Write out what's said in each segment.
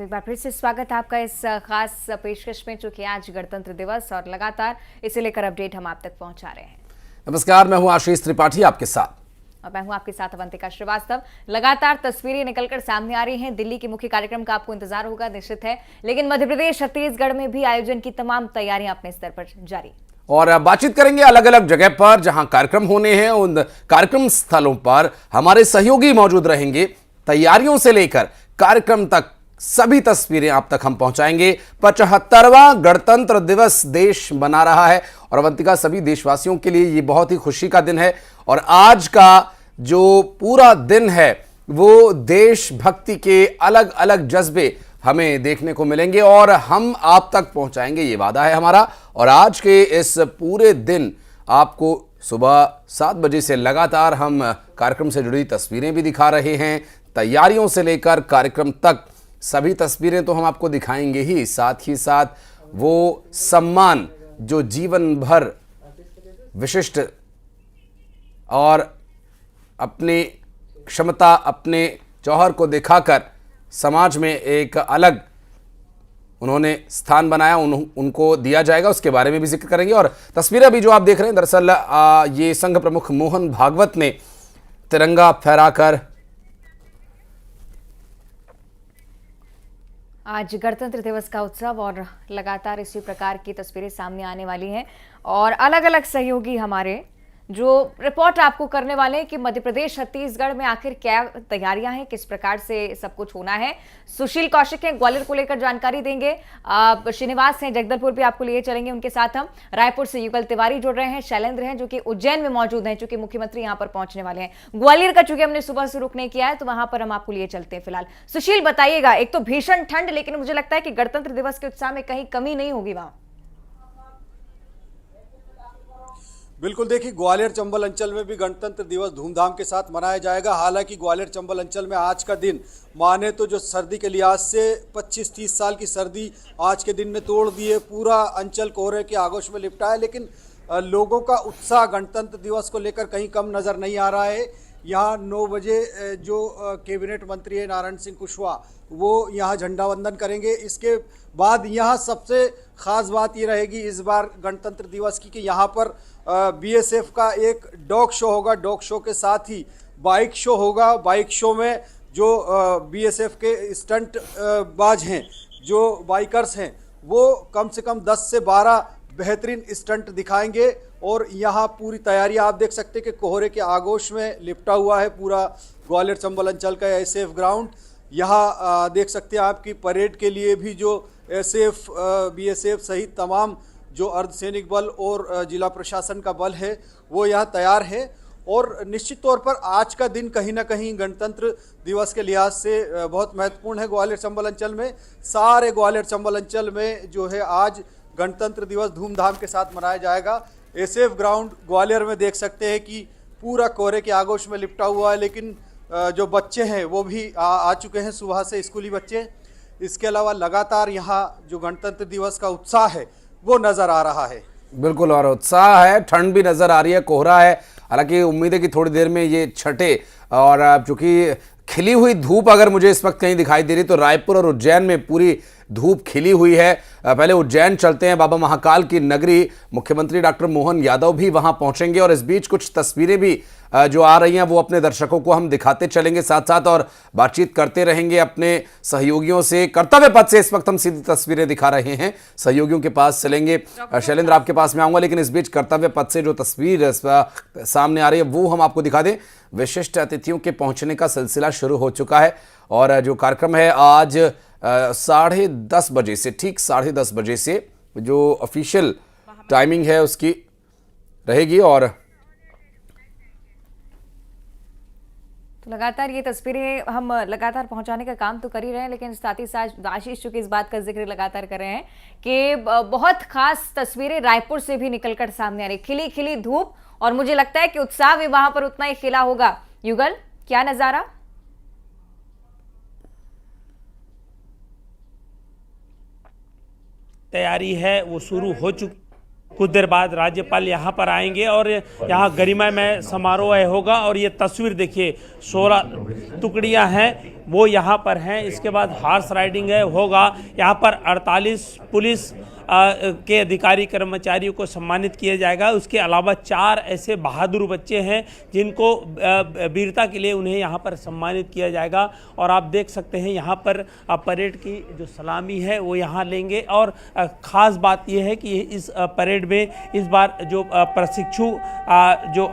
तो एक बार फिर से स्वागत है आपका इस खास पेशकश में, चूंकि आज गणतंत्र दिवस और लगातार इसे लेकर अपडेट हम आप तक पहुंचा रहे हैं। नमस्कार, मैं हूं आशीष त्रिपाठी आपके साथ और मैं हूं आपके साथ अवंतिका श्रीवास्तव। लगातार तस्वीरें निकलकर सामने आ रही हैं। दिल्ली के मुख्य कार्यक्रम का आपको इंतजार होगा, निश्चित है, लेकिन मध्य प्रदेश छत्तीसगढ़ में भी आयोजन की तमाम तैयारियां अपने स्तर पर जारी। और बातचीत करेंगे अलग अलग जगह पर जहां कार्यक्रम होने हैं। उन कार्यक्रम स्थलों पर हमारे सहयोगी मौजूद रहेंगे। तैयारियों से लेकर कार्यक्रम तक सभी तस्वीरें आप तक हम पहुंचाएंगे। 75वां गणतंत्र दिवस देश मना रहा है और अवंतिका, सभी देशवासियों के लिए ये बहुत ही खुशी का दिन है। और आज का जो पूरा दिन है वो देशभक्ति के अलग अलग जज्बे हमें देखने को मिलेंगे और हम आप तक पहुंचाएंगे, ये वादा है हमारा। और आज के इस पूरे दिन आपको सुबह 7 बजे से लगातार हम कार्यक्रम से जुड़ी तस्वीरें भी दिखा रहे हैं। तैयारियों से लेकर कार्यक्रम तक सभी तस्वीरें तो हम आपको दिखाएंगे ही, साथ ही साथ वो सम्मान जो जीवन भर विशिष्ट और अपनी क्षमता, अपने जौहर को दिखाकर समाज में एक अलग उन्होंने स्थान बनाया, उनको दिया जाएगा, उसके बारे में भी जिक्र करेंगे। और तस्वीरें भी जो आप देख रहे हैं, दरअसल ये संघ प्रमुख मोहन भागवत ने तिरंगा फहराकर आज गणतंत्र दिवस का उत्सव और लगातार इसी प्रकार की तस्वीरें सामने आने वाली हैं और अलग अलग सहयोगी हमारे जो रिपोर्ट आपको करने वाले हैं कि मध्य प्रदेश छत्तीसगढ़ में आखिर क्या तैयारियां हैं, किस प्रकार से सब कुछ होना है। सुशील कौशिक हैं, ग्वालियर को लेकर जानकारी देंगे। श्रीनिवास हैं, जगदलपुर भी आपको लिए चलेंगे, उनके साथ हम रायपुर से युगल तिवारी जुड़ रहे हैं। शैलेंद्र हैं जो कि उज्जैन में मौजूद हैं, चूंकि मुख्यमंत्री यहां पर पहुंचने वाले हैं। ग्वालियर का चूंकि हमने सुबह से रुक नहीं किया है तो वहां पर हम आपको लिए चलते हैं। फिलहाल सुशील बताइएगा, एक तो भीषण ठंड, लेकिन मुझे लगता है कि गणतंत्र दिवस के उत्साह में कहीं कमी नहीं होगी वहां। बिल्कुल, देखिए ग्वालियर चंबल अंचल में भी गणतंत्र दिवस धूमधाम के साथ मनाया जाएगा। हालांकि ग्वालियर चंबल अंचल में आज का दिन माने तो जो सर्दी के लिहाज से 25-30 साल की सर्दी आज के दिन में तोड़ दी है। पूरा अंचल कोहरे के आगोश में लिपटा है, लेकिन लोगों का उत्साह गणतंत्र दिवस को लेकर कहीं कम नज़र नहीं आ रहा है। यहाँ 9 बजे जो कैबिनेट मंत्री है नारायण सिंह कुशवाहा, वो यहाँ झंडा वंदन करेंगे। इसके बाद यहाँ सबसे ख़ास बात ये रहेगी इस बार गणतंत्र दिवस की कि यहाँ पर बीएसएफ का एक डॉग शो होगा। डॉग शो के साथ ही बाइक शो होगा। बाइक शो में जो बीएसएफ के स्टंट बाज हैं, जो बाइकर्स हैं, वो कम से कम 10 से 12 बेहतरीन स्टंट दिखाएंगे। और यहाँ पूरी तैयारी आप देख सकते हैं कि कोहरे के आगोश में लिपटा हुआ है पूरा ग्वालियर चंबल अंचल का एसएफ ग्राउंड। यहाँ देख सकते हैं आपकी परेड के लिए भी जो एसएफ, बीएसएफ सहित तमाम जो अर्धसैनिक बल और जिला प्रशासन का बल है वो यहाँ तैयार है। और निश्चित तौर पर आज का दिन कहीं ना कहीं गणतंत्र दिवस के लिहाज से बहुत महत्वपूर्ण है। ग्वालियर चंबल अंचल में, सारे ग्वालियर चंबल अंचल में जो है आज गणतंत्र दिवस धूमधाम के साथ मनाया जाएगा। एसएफ ग्राउंड ग्वालियर में देख सकते हैं कि पूरा कोहरे के आगोश में लिपटा हुआ है, लेकिन जो बच्चे हैं वो भी आ चुके हैं सुबह से, स्कूली बच्चे। इसके अलावा लगातार यहाँ जो गणतंत्र दिवस का उत्साह है वो नज़र आ रहा है। बिल्कुल, और उत्साह है, ठंड भी नज़र आ रही है, कोहरा है। हालांकि उम्मीद है कि थोड़ी देर में ये छटे। और चूंकि खिली हुई धूप अगर मुझे इस वक्त कहीं दिखाई दे रही तो रायपुर और उज्जैन में पूरी धूप खिली हुई है। पहले उज्जैन चलते हैं, बाबा महाकाल की नगरी। मुख्यमंत्री डॉक्टर मोहन यादव भी वहां पहुंचेंगे और इस बीच कुछ तस्वीरें भी जो आ रही हैं वो अपने दर्शकों को हम दिखाते चलेंगे साथ साथ, और बातचीत करते रहेंगे अपने सहयोगियों से। कर्तव्य पथ से इस वक्त हम सीधी तस्वीरें दिखा रहे हैं, सहयोगियों के पास चलेंगे। शैलेंद्र, आपके पास में आऊंगा, लेकिन इस बीच कर्तव्य पथ से जो तस्वीर सामने आ रही है वो हम आपको दिखा दें। विशिष्ट अतिथियों के पहुंचने का सिलसिला शुरू हो चुका है और जो कार्यक्रम है आज 10:30 बजे से, ठीक 10:30 बजे से जो ऑफिशियल टाइमिंग है उसकी रहेगी। और तो लगातार ये तस्वीरें हम लगातार पहुंचाने का काम तो कर ही रहे हैं, लेकिन साथ ही साथ आशीष चूंकि इस बात का जिक्र लगातार कर रहे हैं कि बहुत खास तस्वीरें रायपुर से भी निकलकर सामने आ रही। खिली खिली धूप और मुझे लगता है कि उत्साह भी वहां पर उतना ही खिला होगा। युगल, क्या नजारा? तैयारी है वो शुरू हो चुकी। कुछ देर बाद राज्यपाल यहाँ पर आएंगे और यहाँ गरिमामय समारोह होगा। और ये तस्वीर देखिए, 16 टुकड़ियाँ हैं वो यहाँ पर हैं। इसके बाद हॉर्स राइडिंग होगा। यहाँ पर 48 पुलिस के अधिकारी कर्मचारियों को सम्मानित किया जाएगा। उसके अलावा 4 ऐसे बहादुर बच्चे हैं जिनको वीरता के लिए उन्हें यहाँ पर सम्मानित किया जाएगा। और आप देख सकते हैं यहाँ पर परेड की जो सलामी है वो यहाँ लेंगे। और ख़ास बात यह है कि इस परेड में इस बार जो प्रशिक्षु जो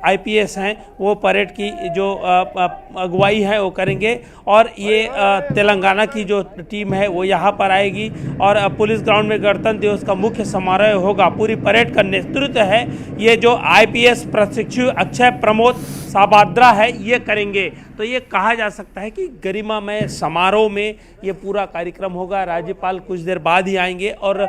IPS हैं वो परेड की जो अगुवाई है वो करेंगे। और ये तेलंगाना की जो टीम है वो यहाँ पर आएगी और पुलिस ग्राउंड में गणतंत्र दिवस का मुख्य समारोह होगा। पूरी परेड का नेतृत्व है ये जो IPS प्रशिक्षु अक्षय प्रमोद साबाद्रा है ये करेंगे। तो ये कहा जा सकता है कि गरिमामय समारोह में ये पूरा कार्यक्रम होगा। राज्यपाल कुछ देर बाद ही आएंगे और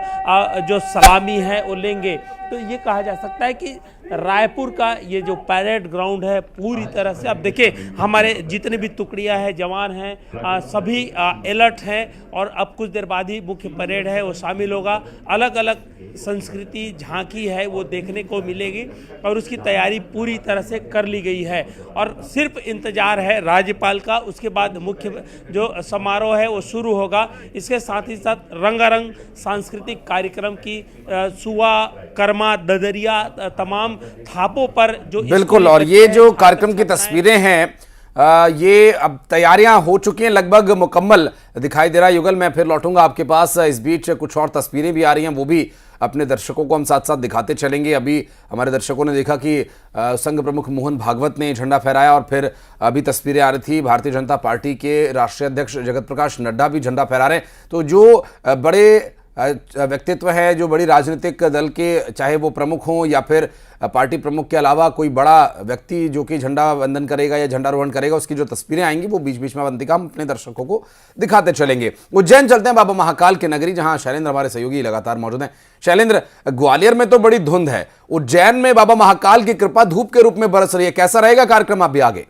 जो सलामी है वो लेंगे। तो ये कहा जा सकता है कि रायपुर का ये जो परेड ग्राउंड है पूरी तरह से, अब देखिए हमारे जितने भी टुकड़ियां हैं, जवान हैं, सभी अलर्ट हैं। और अब कुछ देर बाद ही मुख्य परेड है वो शामिल होगा। अलग अलग संस्कृति झांकी है वो देखने को मिलेगी और उसकी तैयारी पूरी तरह से कर ली गई है। और सिर्फ इंतजार है राज्यपाल का, उसके बाद मुख्य जो समारोह है वो शुरू होगा। इसके साथ ही साथ रंगारंग सांस्कृतिक कार्यक्रम की सुआ, कर्मा, ददरिया तमाम थापों पर जो बिल्कुल। और ये जो कार्यक्रम की तस्वीरें हैं ये अब तैयारियां हो चुकी हैं, लगभग मुकम्मल दिखाई दे रहा है। युगल, मैं फिर लौटूंगा आपके पास। इस बीच कुछ और तस्वीरें भी आ रही हैं, वो भी अपने दर्शकों को हम साथ साथ दिखाते चलेंगे। अभी हमारे दर्शकों ने देखा कि संघ प्रमुख मोहन भागवत ने झंडा फहराया और फिर अभी तस्वीरें आ रही थी भारतीय जनता पार्टी के राष्ट्रीय अध्यक्ष जगत प्रकाश नड्डा भी झंडा फहरा रहे हैं। तो जो बड़े व्यक्तित्व है, जो बड़ी राजनीतिक दल के, चाहे वो प्रमुख हों या फिर पार्टी प्रमुख के अलावा कोई बड़ा व्यक्ति जो कि झंडा वंदन करेगा या झंडारोहण करेगा, उसकी जो तस्वीरें आएंगी वो बीच बीच में बनती का हम अपने दर्शकों को दिखाते चलेंगे। उज्जैन चलते हैं, बाबा महाकाल की नगरी, जहां शैलेंद्र हमारे सहयोगी लगातार मौजूद हैं। शैलेंद्र, ग्वालियर में तो बड़ी धुंध है, उज्जैन में बाबा महाकाल की कृपा धूप के रूप में बरस रही है। कैसा रहेगा कार्यक्रम आप भी आगे?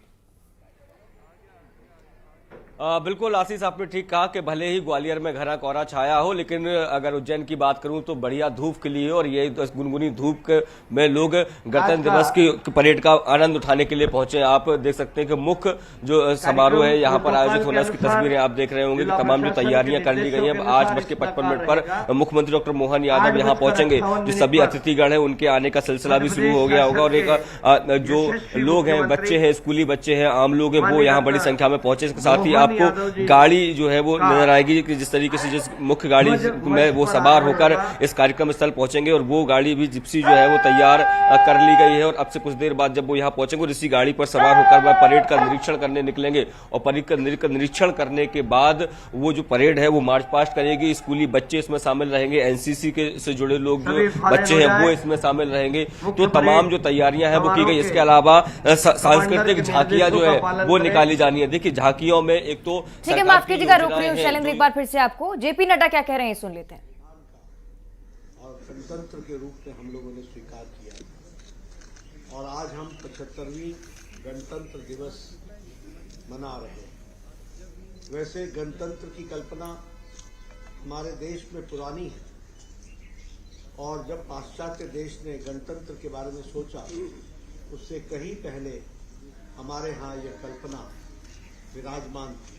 बिल्कुल आशीष, आपने ठीक कहा कि भले ही ग्वालियर में घना कोहरा छाया हो, लेकिन अगर उज्जैन की बात करूं तो बढ़िया धूप खिली है। और ये गुनगुनी धूप में लोग गणतंत्र दिवस की परेड का आनंद उठाने के लिए पहुंचे। आप देख सकते हैं कि मुख्य जो समारोह है यहाँ पर आयोजित होना, उसकी तस्वीरें आप देख रहे होंगे कि तमाम जो तैयारियां कर ली गई हैं। 8:55 पर मुख्यमंत्री डॉक्टर मोहन यादव यहाँ पहुंचेंगे। जो सभी अतिथिगण है उनके आने का सिलसिला भी शुरू हो गया होगा। और एक जो लोग हैं, बच्चे हैं, स्कूली बच्चे हैं, आम लोग हैं, वो यहाँ बड़ी संख्या में पहुंचे। इसके साथ ही आपको गाड़ी जो है वो नजर आएगी कि जिस तरीके से जिस मुख्य गाड़ी में वो सवार होकर इस कार्यक्रम स्थल पहुंचेंगे। और वो गाड़ी भी जिप्सी जो है वो तैयार कर ली गई है। और अब से कुछ देर बाद जब वो यहाँ पहुंचेंगे और इसी गाड़ी पर सवार होकर वह परेड का निरीक्षण करने निकलेंगे। और परेड का निरीक्षण करने के बाद वो जो परेड है वो मार्च पास्ट करेगी। स्कूली बच्चे इसमें शामिल रहेंगे, NCC के से जुड़े लोग जो बच्चे हैं वो इसमें शामिल रहेंगे। तो तमाम जो तैयारियां हैं वो की गई। इसके अलावा सांस्कृतिक झांकियां जो है वो निकाली जानी है। देखिए झांकियों में एक तो ठीक है, माफ कीजिएगा, रोक रही हूँ शैलेंद्र एक बार फिर से आपको। JP नड्डा क्या कह रहे हैं सुन लेते हैं। और गणतंत्र के रूप में हम लोगों ने स्वीकार किया और आज हम 75वीं गणतंत्र दिवस मना रहे हैं। वैसे गणतंत्र की कल्पना हमारे देश में पुरानी है और जब पाश्चात्य देश ने गणतंत्र के बारे में सोचा उससे कहीं पहले हमारे यहाँ यह कल्पना विराजमान थी।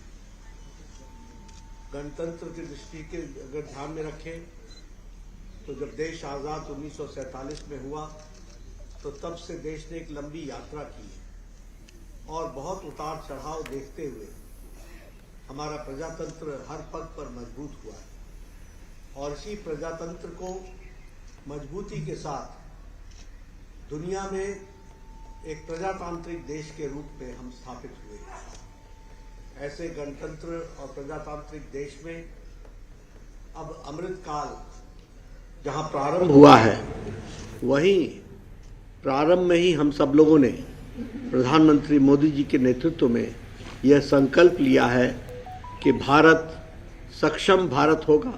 गणतंत्र की दृष्टि के अगर ध्यान में रखें तो जब देश आज़ाद 1947 में हुआ तो तब से देश ने एक लंबी यात्रा की और बहुत उतार चढ़ाव देखते हुए हमारा प्रजातंत्र हर पद पर मजबूत हुआ है। और इसी प्रजातंत्र को मजबूती के साथ दुनिया में एक प्रजातांत्रिक देश के रूप में हम स्थापित हुए। ऐसे गणतंत्र और प्रजातांत्रिक देश में अब अमृत काल जहां प्रारंभ हुआ है, वहीं प्रारंभ में ही हम सब लोगों ने प्रधानमंत्री मोदी जी के नेतृत्व में यह संकल्प लिया है कि भारत सक्षम भारत होगा,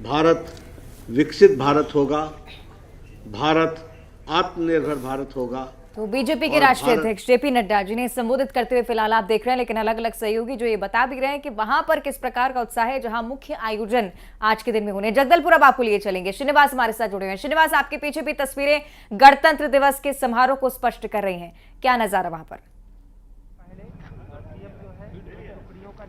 भारत विकसित भारत होगा, भारत आत्मनिर्भर भारत होगा तो बीजेपी के राष्ट्रीय अध्यक्ष जेपी नड्डा जिन्हें संबोधित करते हुए फिलहाल आप देख रहे हैं, लेकिन अलग अलग सहयोगी जो ये बता भी रहे हैं कि वहां पर किस प्रकार का उत्साह है, जहां मुख्य आयोजन आज के दिन में होने। जगदलपुर अब आपको लिए चलेंगे, श्रीनिवास हमारे साथ जुड़े हुए हैं। श्रीनिवास, आपके पीछे भी तस्वीरें गणतंत्र दिवस के समारोह को स्पष्ट कर रही हैं, क्या नजारा वहां पर?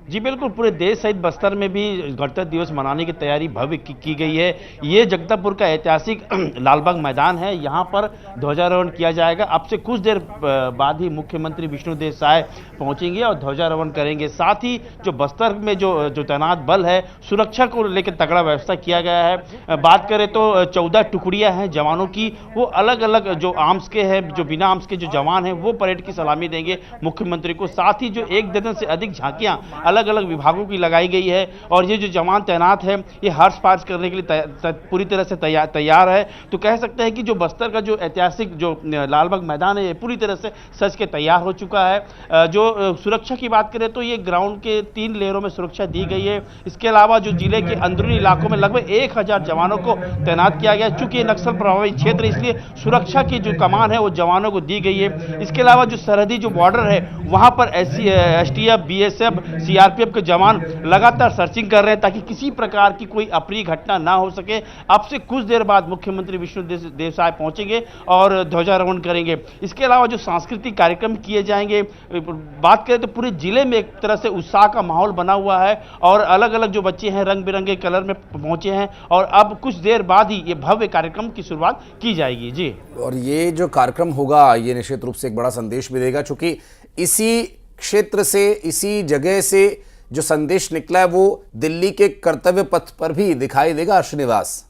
जी बिल्कुल, पूरे देश सहित बस्तर में भी गणतंत्र दिवस मनाने की तैयारी भव्य की गई है। ये जगदलपुर का ऐतिहासिक लालबाग मैदान है, यहाँ पर ध्वजारोहण किया जाएगा। अब से कुछ देर बाद ही मुख्यमंत्री विष्णुदेव साय पहुंचेंगे और ध्वजारोहण करेंगे। साथ ही जो बस्तर में जो तैनात बल है, सुरक्षा को लेकर तगड़ा व्यवस्था किया गया है। बात करें तो 14 टुकड़ियां हैं जवानों की, वो अलग अलग जो आर्म्स के हैं, जो बिना आर्म्स के जो जवान हैं, वो परेड की सलामी देंगे मुख्यमंत्री को। साथ ही जो 1 दर्जन से अधिक झांकियां अलग अलग विभागों की लगाई गई है और ये जो जवान तैनात है ये हर्ष पार्स करने के लिए पूरी तरह से तैयार है। तो कह सकते हैं कि जो बस्तर का जो ऐतिहासिक जो लालबाग मैदान है ये पूरी तरह से सज के तैयार हो चुका है। जो सुरक्षा की बात करें तो ये ग्राउंड के 3 लेयरों में सुरक्षा दी गई है। इसके अलावा जो जिले के अंदरूनी इलाकों में लगभग 1000 जवानों को तैनात किया गया, चूंकि ये नक्सल प्रभावित क्षेत्र इसलिए सुरक्षा की जो कमान है वो जवानों को दी गई है। इसके अलावा जो सरहदी जो बॉर्डर है वहां पर STF, BSF, CRPF के जवान लगातार सर्चिंग कर रहे हैं ताकि किसी प्रकार की कोई अप्रिय घटना ना हो सके। अब से कुछ देर बाद मुख्यमंत्री विष्णुदेव साय पहुंचेंगे और ध्वजारोहण करेंगे। इसके अलावा जो सांस्कृतिक कार्यक्रम किए जाएंगे, बात करें तो पूरे जिले में एक तरह से उत्साह का माहौल बना हुआ है और अलग अलग जो बच्चे हैं रंग बिरंगे कलर में पहुंचे हैं और अब कुछ देर बाद ही ये भव्य कार्यक्रम की शुरुआत की जाएगी। जी, और ये जो कार्यक्रम होगा ये निश्चित रूप से एक बड़ा संदेश भी देगा, क्योंकि इसी क्षेत्र से, इसी जगह से जो संदेश निकला है वो दिल्ली के कर्तव्य पथ पर भी दिखाई देगा। श्रीनिवास,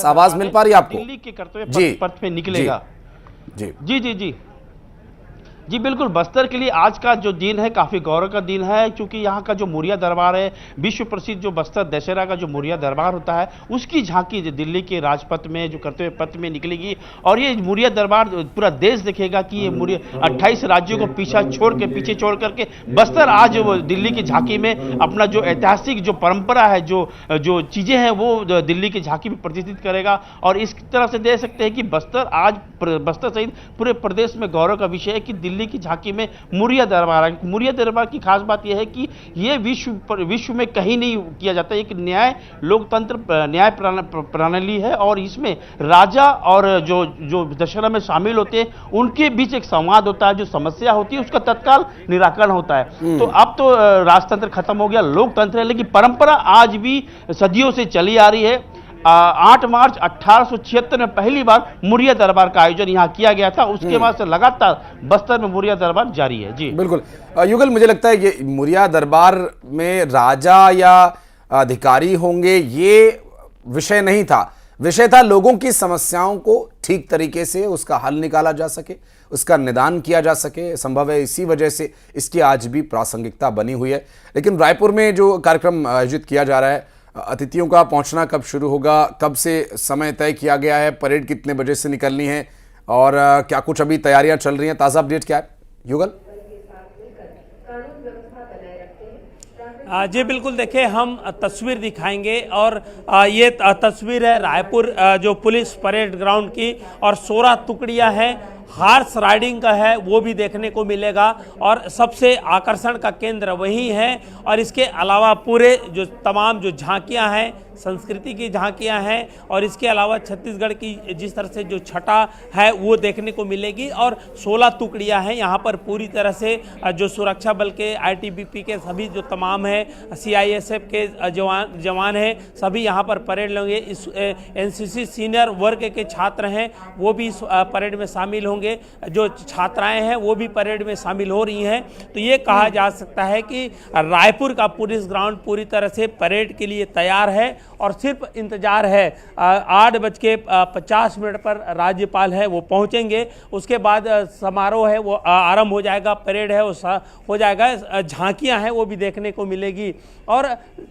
आवाज मिल पा रही है आपको? दिल्ली के कर्तव्य पथ पे निकलेगा। जी जी जी जी जी बिल्कुल, बस्तर के लिए आज का जो दिन है काफ़ी गौरव का दिन है, क्योंकि यहाँ का जो मुरिया दरबार है, विश्व प्रसिद्ध जो बस्तर दशहरा का जो मुरिया दरबार होता है उसकी झांकी दिल्ली के राजपथ में, जो कर्तव्य पथ में निकलेगी। और ये मुरिया दरबार पूरा देश देखेगा कि ये मुरिया 28 राज्यों को पीछे छोड़ करके बस्तर आज वो दिल्ली की झांकी में अपना जो ऐतिहासिक जो परंपरा है, जो चीज़ें हैं वो दिल्ली की झांकी में प्रतिष्ठित करेगा। और इस तरह से देख सकते हैं कि बस्तर सहित पूरे प्रदेश में गौरव का विषय है कि दिल्ली की झांकी में मुरिया दरबार है। मुरिया दरबार की खास बात यह है कि यह विश्व में कहीं नहीं किया जाता। एक न्याय प्रणाली है और इसमें राजा और जो दशहरा में शामिल होते हैं उनके बीच एक संवाद होता है, जो समस्या होती है उसका तत्काल निराकरण होता है। तो अब तो राजतंत्र खत्म हो गया, लोकतंत्र है, लेकिन परंपरा आज भी सदियों से चली आ रही है। 8 मार्च 1876 में पहली बार मुरिया दरबार का आयोजन यहाँ किया गया था। उसके बाद से लगातार बस्तर में मुरिया दरबार जारी है। जी बिल्कुल युगल, मुझे लगता है ये मुरिया दरबार में राजा या अधिकारी होंगे ये विषय नहीं था। विषय था लोगों की समस्याओं को ठीक तरीके से उसका हल निकाला जा सके, उसका निदान किया जा सके। संभव है इसी वजह से इसकी आज भी प्रासंगिकता बनी हुई है। लेकिन रायपुर में जो कार्यक्रम आयोजित किया जा रहा है, अतिथियों का पहुंचना कब शुरू होगा, कब से समय तय किया गया है, परेड कितने बजे से निकलनी है और क्या कुछ अभी तैयारियां चल रही हैं, ताज़ा अपडेट क्या है युगल? जी बिल्कुल, देखिए हम तस्वीर दिखाएंगे और ये तस्वीर है रायपुर जो पुलिस परेड ग्राउंड की और 16 टुकड़ियां हैं। हॉर्स राइडिंग का है वो भी देखने को मिलेगा और सबसे आकर्षण का केंद्र वही है। और इसके अलावा पूरे जो तमाम जो झांकियां हैं, संस्कृति की झांकियां हैं और इसके अलावा छत्तीसगढ़ की जिस तरह से जो छटा है वो देखने को मिलेगी। और 16 टुकड़ियां हैं यहाँ पर पूरी तरह से, जो सुरक्षा बल के, ITBP के सभी जो तमाम है, CISF के जवान हैं, सभी यहाँ पर परेड लेंगे। इस NCC सीनियर वर्ग के छात्र हैं वो भी इस परेड में शामिल होंगे, जो छात्राएं हैं वो भी परेड में शामिल हो रही हैं। तो ये कहा जा सकता है कि रायपुर का पुलिस ग्राउंड पूरी तरह से परेड के लिए तैयार है और सिर्फ इंतजार है 8:50 पर राज्यपाल है वो पहुंचेंगे। उसके बाद समारोह है वो आरंभ हो जाएगा, परेड है वो हो जाएगा, झांकियां हैं वो भी देखने को मिलेगी और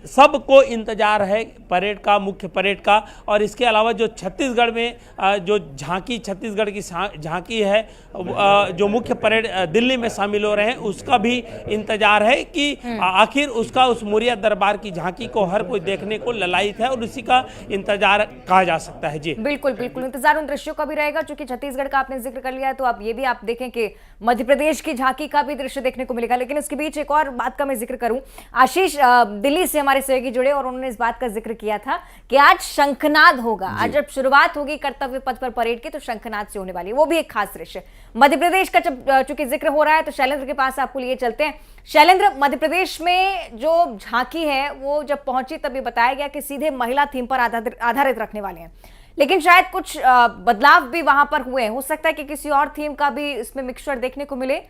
सबको इंतजार है परेड का, मुख्य परेड का। और इसके अलावा जो छत्तीसगढ़ में जो झांकी, छत्तीसगढ़ की झांकी झांकी है जो मुख्य परेड दिल्ली में शामिल हो रहे हैं उसका भी इंतजार है कि आखिर उसका उस मुरिया दरबार की झांकी को हर कोई देखने को ललायित है और उसी का इंतजार कहा जा सकता है। जी बिल्कुल बिल्कुल इंतजार उन दृश्यों का भी रहेगा। चूंकि छत्तीसगढ़ का आपने जिक्र कर लिया है तो आप ये भी आप देखें कि मध्य प्रदेश की झांकी का भी दृश्य देखने को मिलेगा। लेकिन उसके बीच एक और बात का मैं जिक्र करूं, आशीष दिल्ली से हमारे सहयोगी जुड़े और उन्होंने इस बात का जिक्र किया था कि आज शंखनाद होगा। आज जब शुरुआत होगी कर्तव्य पथ पर परेड की तो शंखनाद से होने वाली है, वो भी एक खास दृश्य। मध्य प्रदेश का जब चूंकि जिक्र हो रहा है तो शैलेंद्र के पास आपको लिए चलते हैं। शैलेंद्र, मध्य प्रदेश में जो झांकी है वो जब पहुंची तब ये बताया गया कि सीधे महिला थीम पर आधारित रखने वाले हैं, लेकिन शायद कुछ बदलाव भी वहां पर हुए हैं। हो सकता है कि किसी और थीम का भी इसमें मिक्सचर देखने को मिले।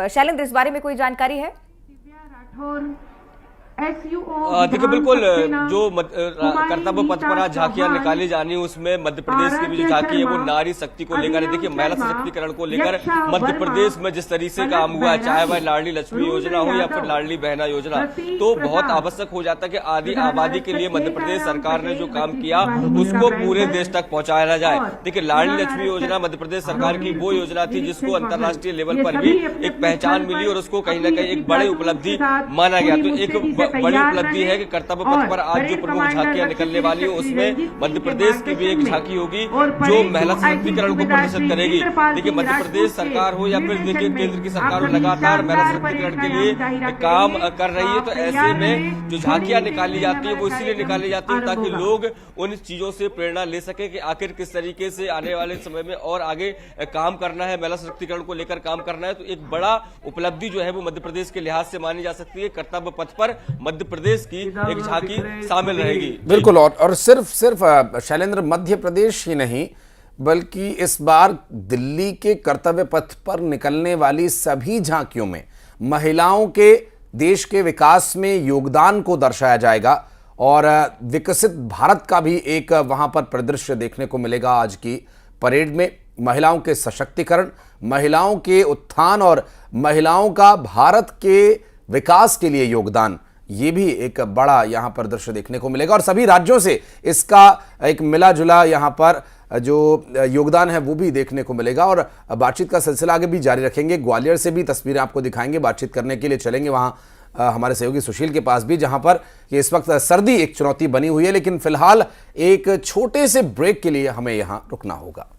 शैलेंद्र, इस बारे में कोई जानकारी है? देखिए बिल्कुल जो कर्तव्य पथ पर आज झांकियां निकाली जानी उसमें मध्य प्रदेश की भी जो झांकी है वो नारी शक्ति को लेकर है। देखिए महिला सशक्तिकरण को लेकर मध्य प्रदेश में जिस तरीके से काम हुआ है, चाहे वह लाडली लक्ष्मी योजना हो या फिर लाडली बहना योजना, तो बहुत आवश्यक हो जाता है कि आदि आबादी के लिए मध्य प्रदेश सरकार ने जो काम किया उसको पूरे देश तक पहुंचाया जाए। देखिए लाडली लक्ष्मी योजना मध्य प्रदेश सरकार की वो योजना थी जिसको अंतर्राष्ट्रीय लेवल पर भी एक पहचान मिली और उसको कहीं ना कहीं एक बड़ी उपलब्धि माना गया। तो एक बड़ी उपलब्धि है कि कर्तव्य पथ पर आज जो प्रमुख झांकियां निकलने वाली है उसमें मध्य प्रदेश की भी एक झांकी होगी जो महिला सशक्तिकरण को प्रदर्शित करेगी। देखिए मध्य प्रदेश सरकार हो या फिर देखिए केंद्र की सरकार हो लगातार महिला सशक्तिकरण के लिए काम कर रही है। तो ऐसे में जो झांकियां निकाली जाती है वो इसीलिए निकाली जाती है ताकि लोग उन चीजों से प्रेरणा ले सके कि आखिर किस तरीके से आने वाले समय में और आगे काम करना है, महिला सशक्तिकरण को लेकर काम करना है। तो एक बड़ा उपलब्धि जो है वो मध्य प्रदेश के लिहाज से मानी जा सकती है। कर्तव्य पथ पर मध्य प्रदेश की एक झांकी शामिल रहेगी। बिल्कुल। और सिर्फ शैलेंद्र मध्य प्रदेश ही नहीं बल्कि इस बार दिल्ली के कर्तव्य पथ पर निकलने वाली सभी झांकियों में महिलाओं के देश के विकास में योगदान को दर्शाया जाएगा और विकसित भारत का भी एक वहां पर परिदृश्य देखने को मिलेगा। आज की परेड में महिलाओं के सशक्तिकरण, महिलाओं के उत्थान और महिलाओं का भारत के विकास के लिए योगदान, ये भी एक बड़ा यहां पर दृश्य देखने को मिलेगा। और सभी राज्यों से इसका एक मिला जुला यहां पर जो योगदान है वो भी देखने को मिलेगा। और बातचीत का सिलसिला आगे भी जारी रखेंगे। ग्वालियर से भी तस्वीरें आपको दिखाएंगे। बातचीत करने के लिए चलेंगे वहां हमारे सहयोगी सुशील के पास भी, जहां पर इस वक्त सर्दी एक चुनौती बनी हुई है। लेकिन फिलहाल एक छोटे से ब्रेक के लिए हमें यहां रुकना होगा।